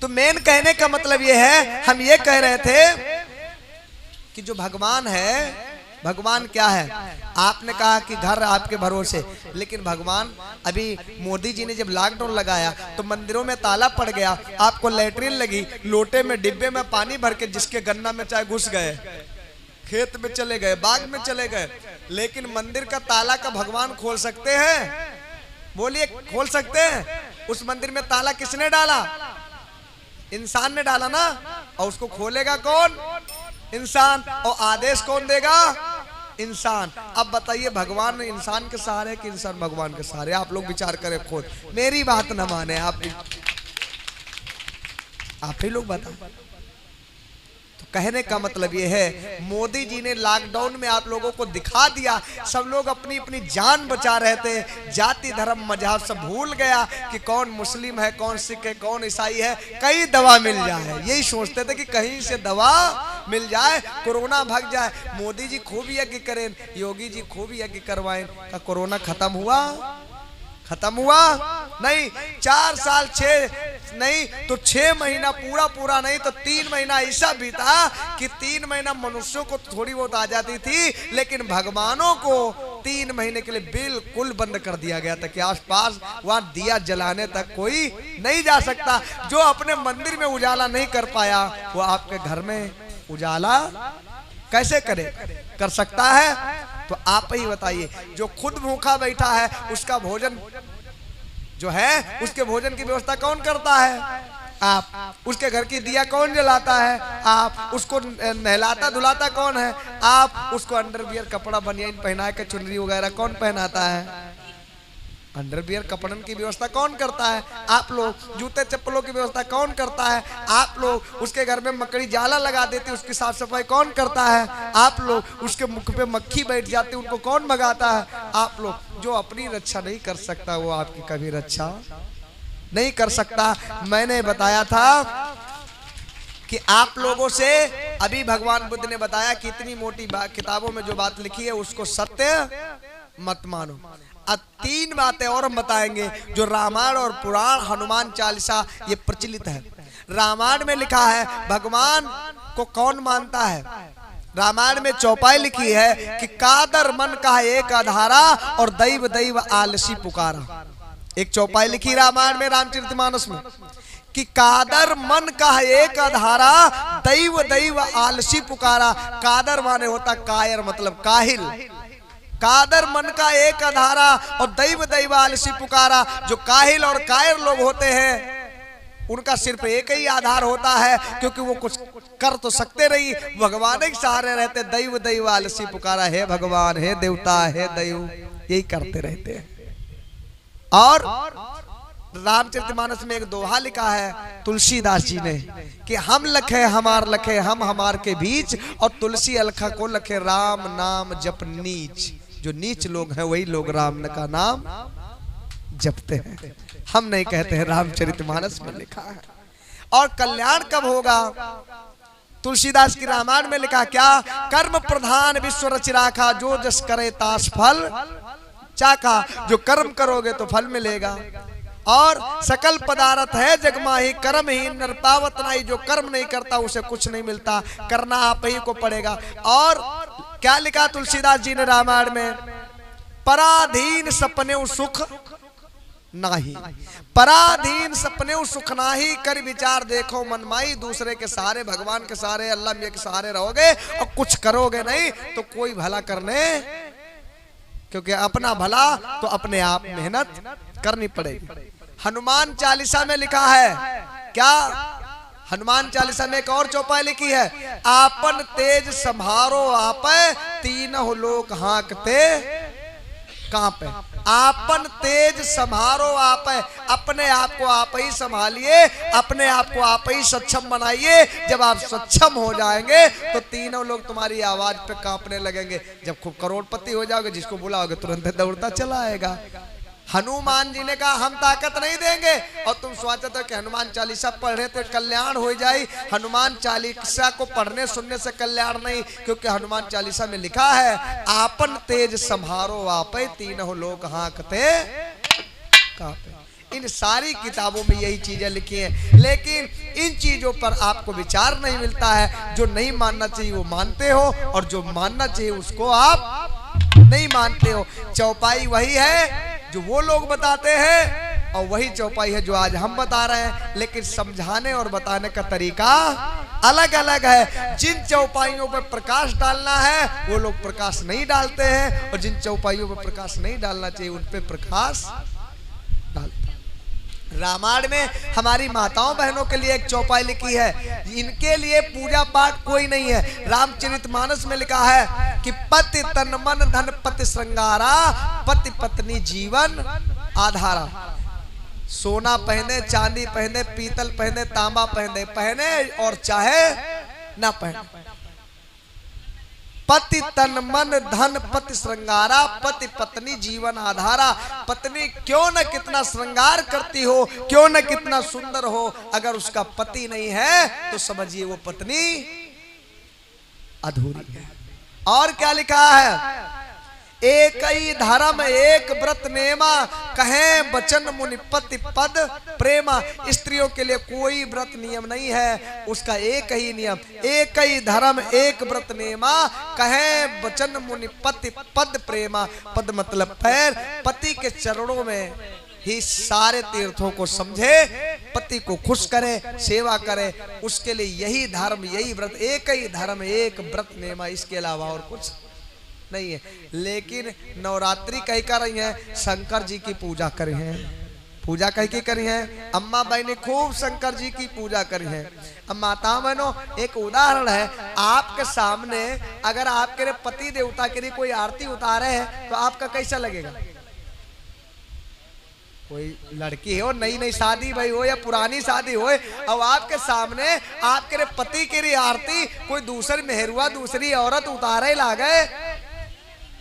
तो मेन कहने का मतलब ये है, हम ये कह रहे थे कि जो भगवान है, भगवान क्या है? आपने कहा कि घर आपके भरोसे, लेकिन भगवान अभी मोदी जी ने जब लॉकडाउन लगाया तो मंदिरों में ताला पड़ गया, आपको लैट्रिन लगी, लोटे में डिब्बे में पानी भर के जिसके गन्ना में चाहे घुस गए, खेत में चले गए, बाग में चले गए, लेकिन मंदिर का ताला का भगवान खोल सकते हैं? बोलिए, खोल सकते हैं? उस मंदिर में ताला किसने डाला? इंसान ने डाला ना। और उसको खोलेगा कौन? इंसान। और आदेश कौन देगा? इंसान। अब बताइए, भगवान इंसान के सहारे कि इंसान भगवान के सहारे? आप लोग विचार करें खुद, मेरी बात न माने, आप ही लोग बताओ। तो कहने का मतलब ये है, मोदी जी ने लॉकडाउन में आप लोगों को दिखा दिया, सब लोग अपनी अपनी जान बचा रहे थे, जाति धर्म मजहब सब भूल गया कि कौन मुस्लिम है, कौन सिख है, कौन ईसाई है, कहीं दवा मिल जाए, यही सोचते थे कि कहीं से दवा मिल जाए, कोरोना भाग जाए। मोदी जी खूब यज्ञ करें, योगी जी खूब यज्ञ करवाएं, का कोरोना खत्म हुआ? खत्म हुआ नहीं। 4 साल 6 नहीं तो 6 महीना पूरा नहीं तो 3 महीना ऐसा बीता कि 3 महीना मनुष्यों को थोड़ी बहुत आ जाती थी, लेकिन भगवानों को 3 महीने के लिए बिल्कुल बंद कर दिया गया था कि आसपास वहां दिया जलाने तक कोई नहीं जा सकता। जो अपने मंदिर में उजाला नहीं कर पाया, वो आपके घर में उजाला कैसे करे? कर सकता है? तो आप ही बताइए। जो खुद भूखा बैठा है, उसका भोजन जो है, उसके भोजन की व्यवस्था कौन करता है? आप। उसके घर की दिया कौन जलाता है? आप। उसको नहलाता धुलाता कौन है? आप। उसको अंडरवियर कपड़ा बनियान पहना के चुनरी वगैरह कौन पहनाता है? अंडरवियर कपड़न की व्यवस्था कौन करता है? आप लोग। जूते चप्पलों की व्यवस्था कौन करता है? आप लोग। उसके घर में मकड़ी जाला लगा देती, उसकी साफ सफाई कौन करता है? आप लोग। उसके मुख पे मक्खी बैठ जाती, उनको कौन भगाता है? आप लोग। जो अपनी रक्षा नहीं कर सकता, वो आपकी कभी रक्षा नहीं कर सकता। मैंने बताया था कि आप लोगों से अभी भगवान बुद्ध ने बताया कि इतनी मोटी किताबों में जो बात लिखी है उसको सत्य मत मानो। अब 3 बातें और हम बताएंगे जो रामायण और पुराण, हनुमान चालीसा ये प्रचलित है। रामायण में लिखा है भगवान को कौन मानता है? रामायण में चौपाई लिखी है कि कादर मन का एक आधारा और दैव दैव आलसी पुकारा। एक चौपाई लिखी रामायण में, रामचरितमानस में, कि कादर मन का एक आधारा, दैव दैव आलसी पुकारा। कादर माने होता कायर, मतलब काहिल। कादर मन का एक आधारा और दैव दैव आलसी पुकारा। जो काहिल और कायर लोग होते हैं, उनका सिर्फ एक ही आधार होता है, क्योंकि वो कुछ कर तो सकते नहीं, भगवान के सहारे रहते। दैव दैव आलसी पुकारा, हे भगवान, हे देवता, हे दैव, यही करते रहते हैं। और रामचरितमानस में एक दोहा लिखा है तुलसीदास जी ने कि हम लखे हमार लखे हम हमार के बीच, और तुलसी अलखा को लखे राम नाम जप नीच। जो नीच लोग हैं वही लोग राम का नाम जपते हैं, हम नहीं कहते हैं। रामचरितमानस में लिखा है। और कल्याण कब होगा? तुलसीदास की रामायण में लिखा क्या? कर्म प्रधान विश्व रचि राखा, जो जस करे तास फल चाखा। जो कर्म करोगे तो फल मिलेगा। और सकल पदार्थ है जगमाही, कर्म ही नर पावत नहीं। जो कर्म नहीं करता उसे कुछ नहीं मिलता, करना आप ही को पड़ेगा। और क्या लिखा तुलसीदास जी ने रामायण में? पराधीन सपने सुख नाही, पराधीन सपने सुख नाही, कर विचार देखो मनमाई। दूसरे के सहारे, भगवान के सहारे, अल्लाह मियां के सहारे रहोगे और कुछ करोगे नहीं तो कोई भला करने, क्योंकि अपना भला तो अपने आप मेहनत करनी पड़ेगी। हनुमान चालीसा में लिखा है क्या? हनुमान चालीसा में एक और चौपाई लिखी है, आपन तेज संभारो आपे, तीनों लोक हाँकते कांपे। आपन तेज संभारो आपे, अपने आप को आप ही संभालिए, अपने आप को आप ही सक्षम बनाइए। जब आप सक्षम हो जाएंगे तो तीनों लोग तुम्हारी आवाज पे कांपने लगेंगे। जब खूब करोड़पति हो जाओगे, जिसको बुलाओगे तुरंत दौड़ता चला आएगा। हनुमान जी ने कहा हम ताकत नहीं देंगे, और तुम सोचते हो कि हनुमान चालीसा पढ़े तो कल्याण हो जाए। हनुमान चालीसा को पढ़ने सुनने से कल्याण नहीं, क्योंकि हनुमान चालीसा में लिखा है आपन तेज संभारो आपे, तीनों लोग हाँकते कांपे। इन सारी किताबों में यही चीजें लिखी हैं, लेकिन इन चीजों पर आपको विचार नहीं मिलता है। जो नहीं मानना चाहिए वो मानते हो, और जो मानना चाहिए उसको आप नहीं मानते हो। चौपाई वही है जो वो लोग बताते हैं, और वही चौपाई है जो आज हम बता रहे हैं, लेकिन समझाने और बताने का तरीका अलग अलग है। जिन चौपाइयों पर प्रकाश डालना है वो लोग प्रकाश नहीं डालते हैं, और जिन चौपाइयों पर प्रकाश नहीं डालना चाहिए उन पर प्रकाश डालते हैं। रामायण में हमारी माताओं बहनों के लिए एक चौपाई लिखी है, इनके लिए पूजा पाठ कोई नहीं है। रामचरितमानस में लिखा है कि पति तन मन धन पति श्रृंगारा, पति पत्नी जीवन आधारा। सोना पहने, चांदी पहने, पीतल पहने, तांबा पहने और चाहे ना पहने, पति तन मन धन पति श्रृंगारा, पति पत्नी जीवन आधारा। पत्नी क्यों न कितना श्रृंगार करती हो, क्यों न कितना सुंदर हो, अगर उसका पति नहीं है तो समझिए वो पत्नी अधूरी है। और क्या लिखा है, एक ही धर्म एक व्रत नेमा, कहे बचन मुनि पति पद प्रेमा। स्त्रियों के लिए कोई व्रत नियम नहीं है, उसका एक ही नियम, एक ही धर्म एक व्रत नेमा, कहे बचन मुनि पति पद प्रेमा। पद मतलब पैर, पति के चरणों में ही सारे तीर्थों को समझे, पति को खुश करे, सेवा करे, उसके लिए यही धर्म यही व्रत, एक ही धर्म एक व्रत नेमा, इसके अलावा और कुछ नहीं है। लेकिन नवरात्रि कहीं कर रही हैं, शंकर जी की पूजा करी है, पूजा कहीं की करी है। अम्मा बहने खूब शंकर जी की पूजा करी है। अब माता बहनों एक उदाहरण है, आपके सामने अगर आपके पति देवता के लिए कोई आरती उतारे हैं तो आपका कैसा लगेगा? कोई लड़की हो, नई नई शादी भाई हो या पुरानी शादी हो, अब आपके सामने आपके पति के लिए आरती कोई दूसरी मेहरुआ दूसरी औरत उतारे ला गए,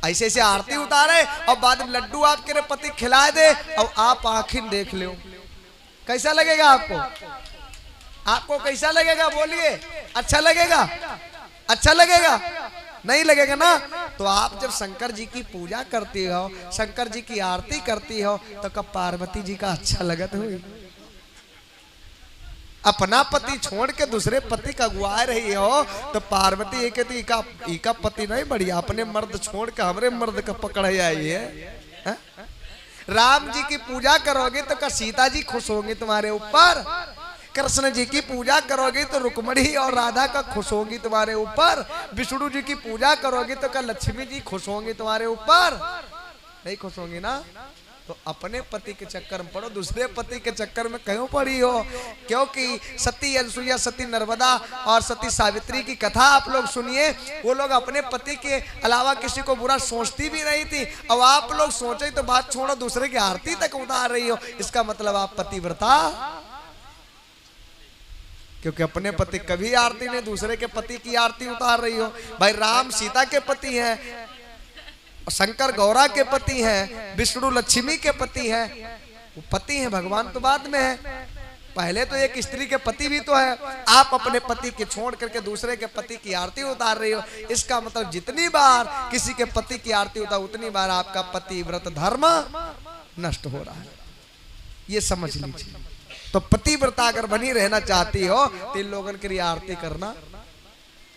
ऐसे ऐसे आरती उतारे और बाद में लड्डू आपके पति खिला दे और आप आखिर देख लो, कैसा लगेगा आपको? आपको कैसा लगेगा बोलिए? अच्छा लगेगा? अच्छा लगेगा? नहीं लगेगा ना। तो आप जब शंकर जी की पूजा करती हो, शंकर जी की आरती करती हो, तो कब पार्वती जी का अच्छा लगत हुई? अपना पति छोड़ के दूसरे पति का गुआ रही हो तो पार्वती ये कहती इका पति नहीं बढ़िया, अपने मर्द छोड़ के हमरे मर्द का पकड़ आई है। राम जी की पूजा करोगे तो क्या सीता जी खुश होंगी तुम्हारे ऊपर? कृष्ण जी की पूजा करोगे तो रुक्मणी और राधा का खुश होंगी तुम्हारे ऊपर? विष्णु जी की पूजा करोगे तो क्या लक्ष्मी जी खुश होंगी तुम्हारे ऊपर? नहीं खुश होंगी ना। तो अपने पति के चक्कर में पड़ो, दूसरे पति के चक्कर में क्यों पड़ी हो? क्योंकि सती अनसुईया, सती नर्मदा और सती सावित्री की कथा आप लोग सुनिए, वो लोग अपने पति के अलावा किसी को बुरा सोचती भी नहीं थी। अब आप लोग सोचे तो बात छोड़ो, दूसरे की आरती तक उतार रही हो, इसका मतलब आप पतिव्रता, क्योंकि अपने पति कभी आरती नहीं, दूसरे के पति की आरती उतार रही हो। भाई राम सीता के पति हैं, शंकर गौरा के पति हैं, विष्णु लक्ष्मी के पति हैं, वो पति हैं, भगवान तो बाद में है। पहले तो एक स्त्री के पति भी तो है। आप अपने पति के छोड़ करके दूसरे के पति की आरती उतार रही हो, इसका मतलब जितनी बार किसी के पति की आरती उतार उतनी बार आपका पतिव्रत धर्म नष्ट हो रहा है, ये समझ लीजिए। तो पतिव्रता अगर बनी रहना चाहती हो तो इन लोगों के लिए आरती करना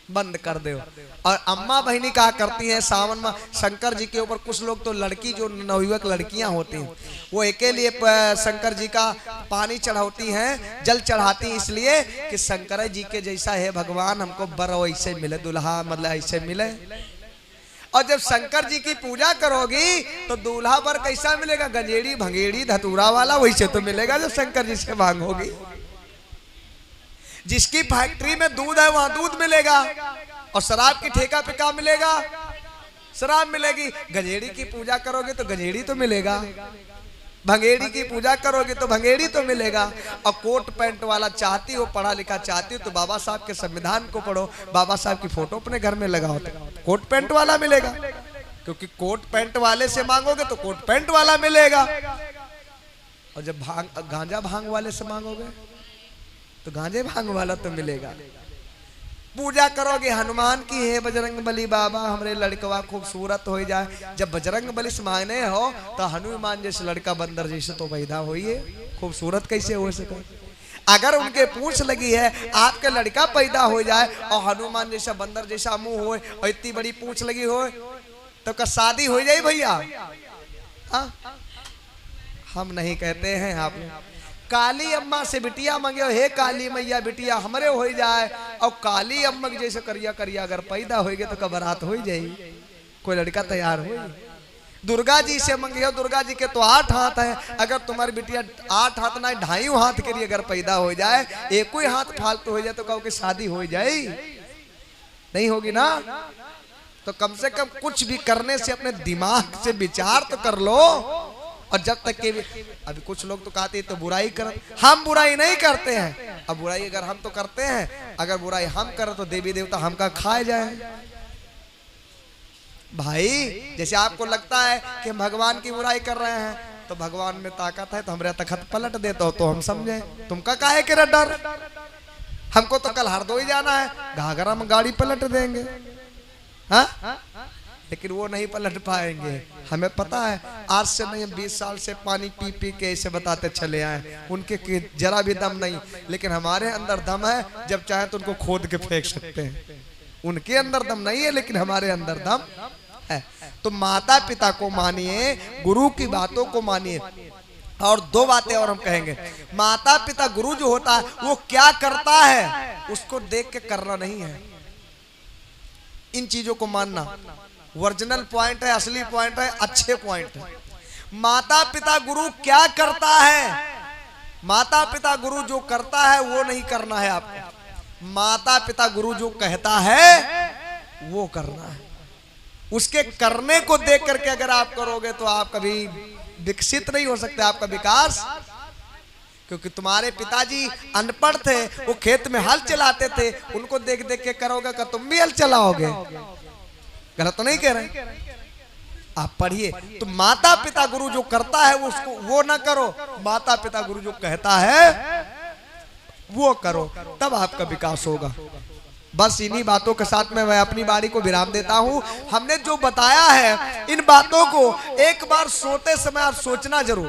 बंद कर दो। और अम्मा बहनी कहा करती हैं सावन में शंकर जी के ऊपर, कुछ लोग तो लड़की जो नवयुवक लड़कियां होती हैं वो एक लिए शंकर जी का पानी चढ़ाती हैं, जल चढ़ाती हैं, इसलिए कि शंकर जी के जैसा है भगवान, हमको बर ऐसे मिले, दुल्हा मतलब ऐसे मिले। और जब शंकर जी की पूजा करोगी तो दूल्हा बर कैसा मिलेगा? गंजेड़ी भंगेड़ी धतूरा वाला वैसे तो मिलेगा जब शंकर जी से मांगोगी। जिसकी फैक्ट्री में दूध है वहां दूध मिलेगा, और शराब की ठेका पे क्या मिलेगा? शराब मिलेगी। गंजेड़ी की पूजा करोगे तो गंजेड़ी तो मिलेगा, भंगेड़ी की पूजा करोगे तो भंगेड़ी तो मिलेगा। और कोट पैंट वाला चाहती हो, पढ़ा लिखा चाहती हो, तो बाबा साहब के संविधान को पढ़ो, बाबा साहब की फोटो अपने घर में लगाओ तो कोट पैंट वाला मिलेगा, क्योंकि कोट पैंट वाले से मांगोगे तो कोट पैंट वाला मिलेगा। और जब गांजा भांग वाले से मांगोगे तो गांजे भांग वाला तो मिलेगा। पूजा करोगे हनुमान की, है बजरंग बली बाबा हमरे लड़कवा खूबसूरत हो जाए। जब बजरंग बली से मांगने हो तो हनुमान जैसे लड़का बंदर जैसे तो पैदा हो, खूबसूरत कैसे हो सके। अगर उनके पूछ लगी है आपके लड़का पैदा हो जाए और हनुमान जैसा बंदर जैसा मुंह हो और इतनी बड़ी पूछ लगी हो तो क्या शादी हो जाए भैया? हम नहीं कहते हैं। आपने काली अम्मा से बिटिया मांगे, हे काली मैया बिटिया हमरे हो जाए, और काली अम्मा के जैसे करिया करिया अगर पैदा होगे तो कबरात हो जाए, कोई लड़का तैयार हो। दुर्गा जी से मंगे, दुर्गा जी के तो 8 हाथ है, अगर तुम्हारी बिटिया 8 हाथ ना 2.5 हाथ के लिए अगर पैदा हो जाए, एक ही हाथ फालतू हो जाए तो कहो कि शादी हो जाए? नहीं होगी ना। तो कम से कम कुछ भी करने से अपने दिमाग से विचार तो कर लो। और जब तक के अभी कुछ लोग तो कहते हैं तो बुराई कर, हम बुराई नहीं करते हैं। अब बुराई अगर हम तो करते हैं, अगर बुराई हम करें तो देवी देवता हमका खाए जाए। भाई जैसे आपको लगता है कि हम भगवान की बुराई कर रहे हैं तो भगवान में ताकत है तो हमारे तखत पलट देते हो तो हम समझे, तुमका काहे के डर? हमको तो कल हरदोई जाना है, घाघरा में गाड़ी पलट देंगे। हाँ, लेकिन वो नहीं पलट पाएंगे। हमें पता है आज से नहीं 20 साल से पानी पी पी के ऐसे बताते चले आए, उनके जरा भी दम नहीं, लेकिन हमारे अंदर दम है। जब चाहे तो उनको खोद के फेंक सकते हैं। उनके अंदर दम नहीं है लेकिन हमारे अंदर दम है। तो माता पिता को मानिए, गुरु की बातों को मानिए। और 2 बातें और हम कहेंगे। माता पिता गुरु जो होता है वो क्या करता है उसको देख के करना नहीं है, इन चीजों को मानना ओरिजिनल पॉइंट है, असली पॉइंट है, अच्छे पॉइंट है। माता पिता गुरु क्या करता है, माता पिता गुरु जो करता है वो नहीं करना है आपको। माता पिता गुरु जो कहता है वो करना है। उसके करने को देख करके अगर आप करोगे तो आप कभी विकसित नहीं हो सकते, आपका विकास। क्योंकि तुम्हारे पिताजी अनपढ़ थे, वो खेत में हल चलाते थे, उनको देख देख के करोगे का तुम भी हल चलाओगे? गलत तो नहीं कह रहे? आप पढ़िए। तो माता पिता गुरु जो करता है उसको वो ना करो, माता पिता गुरु जो कहता है वो करो, तब आपका विकास होगा। बस इन्हीं बातों के साथ में मैं अपनी बारी को विराम देता हूं। हमने जो बताया है इन बातों को एक बार सोते समय आप सोचना जरूर।